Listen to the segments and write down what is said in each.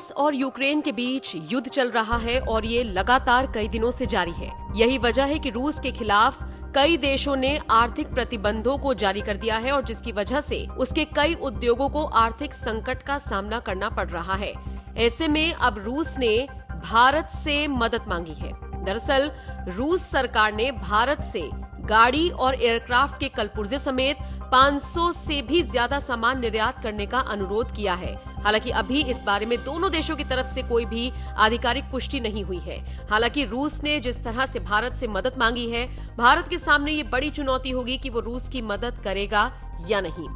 रूस और यूक्रेन के बीच युद्ध चल रहा है और ये लगातार कई दिनों से जारी है। यही वजह है कि रूस के खिलाफ कई देशों ने आर्थिक प्रतिबंधों को जारी कर दिया है और जिसकी वजह से उसके कई उद्योगों को आर्थिक संकट का सामना करना पड़ रहा है। ऐसे में अब रूस ने भारत से मदद मांगी है। दरअसल रूस सरकार ने भारत से गाड़ी और एयरक्राफ्ट के कलपुर्जे समेत 500 से भी ज्यादा सामान निर्यात करने का अनुरोध किया है। हालांकि अभी इस बारे में दोनों देशों की तरफ से कोई भी आधिकारिक पुष्टि नहीं हुई है। हालांकि रूस ने जिस तरह से भारत से मदद मांगी है, भारत के सामने ये बड़ी चुनौती होगी कि वो रूस की मदद करेगा या नहीं।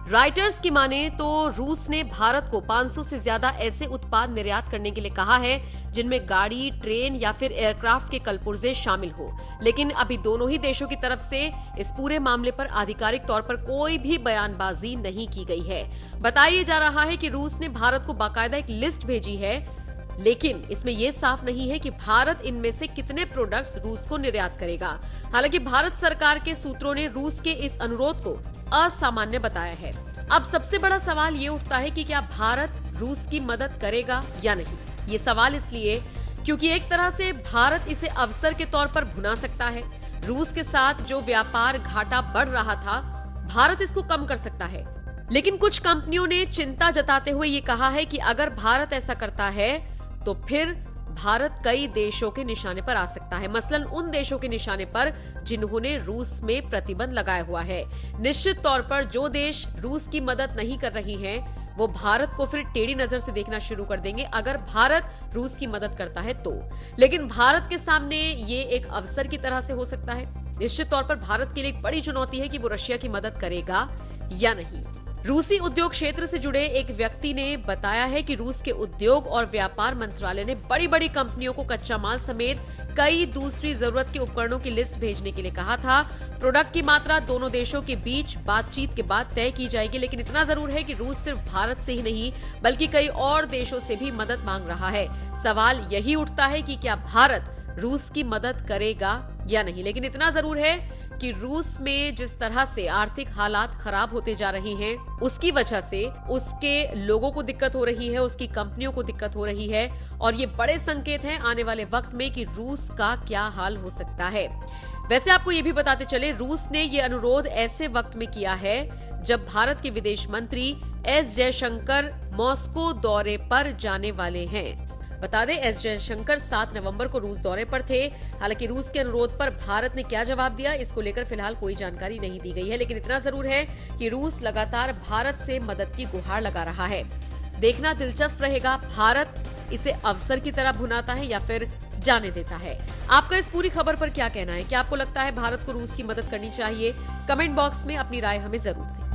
रॉयटर्स की माने तो रूस ने भारत को 500 से ज्यादा ऐसे उत्पाद निर्यात करने के लिए कहा है जिनमें गाड़ी, ट्रेन या फिर एयरक्राफ्ट के कलपुर्जे शामिल हो। लेकिन अभी दोनों ही देशों की तरफ से इस पूरे मामले पर आधिकारिक तौर पर कोई भी बयानबाजी नहीं की गई है। बताया जा रहा है कि रूस ने भारत को बाकायदा एक लिस्ट भेजी है, लेकिन इसमें यह साफ नहीं है कि भारत इनमें से कितने प्रोडक्ट्स रूस को निर्यात करेगा। हालांकि भारत सरकार के सूत्रों ने रूस के इस अनुरोध को असामान्य बताया है। अब सबसे बड़ा सवाल ये उठता है कि क्या भारत रूस की मदद करेगा या नहीं। ये सवाल इसलिए क्योंकि एक तरह से भारत इसे अवसर के तौर पर भुना सकता है। रूस के साथ जो व्यापार घाटा बढ़ रहा था, भारत इसको कम कर सकता है। लेकिन कुछ कंपनियों ने चिंता जताते हुए ये कहा है कि अगर भारत ऐसा करता है तो फिर भारत कई देशों के निशाने पर आ सकता है, मसलन उन देशों के निशाने पर जिन्होंने रूस में प्रतिबंध लगाया हुआ है। निश्चित तौर पर जो देश रूस की मदद नहीं कर रही हैं, वो भारत को फिर टेढ़ी नजर से देखना शुरू कर देंगे अगर भारत रूस की मदद करता है तो। लेकिन भारत के सामने ये एक अवसर की तरह से हो सकता है। निश्चित तौर पर भारत के लिए एक बड़ी चुनौती है कि वो रशिया की मदद करेगा या नहीं। रूसी उद्योग क्षेत्र से जुड़े एक व्यक्ति ने बताया है कि रूस के उद्योग और व्यापार मंत्रालय ने बड़ी बड़ी कंपनियों को कच्चा माल समेत कई दूसरी जरूरत के उपकरणों की लिस्ट भेजने के लिए कहा था। प्रोडक्ट की मात्रा दोनों देशों के बीच बातचीत के बाद तय की जाएगी, लेकिन इतना जरूर है कि रूस सिर्फ भारत से ही नहीं बल्कि कई और देशों से भी मदद मांग रहा है। सवाल यही उठता है कि क्या भारत रूस की मदद करेगा या नहीं। लेकिन इतना जरूर है कि रूस में जिस तरह से आर्थिक हालात खराब होते जा रहे हैं, उसकी वजह से उसके लोगों को दिक्कत हो रही है, उसकी कंपनियों को दिक्कत हो रही है और ये बड़े संकेत हैं आने वाले वक्त में कि रूस का क्या हाल हो सकता है। वैसे आपको ये भी बताते चले, रूस ने ये अनुरोध ऐसे वक्त में किया है जब भारत के विदेश मंत्री एस जयशंकर मॉस्को दौरे पर जाने वाले हैं। बता दें, एस जयशंकर 7 नवंबर को रूस दौरे पर थे। हालांकि रूस के अनुरोध पर भारत ने क्या जवाब दिया, इसको लेकर फिलहाल कोई जानकारी नहीं दी गई है। लेकिन इतना जरूर है कि रूस लगातार भारत से मदद की गुहार लगा रहा है। देखना दिलचस्प रहेगा, भारत इसे अवसर की तरह भुनाता है या फिर जाने देता है। आपका इस पूरी खबर पर क्या कहना है? क्या आपको लगता है भारत को रूस की मदद करनी चाहिए? कमेंट बॉक्स में अपनी राय हमें जरूर दें।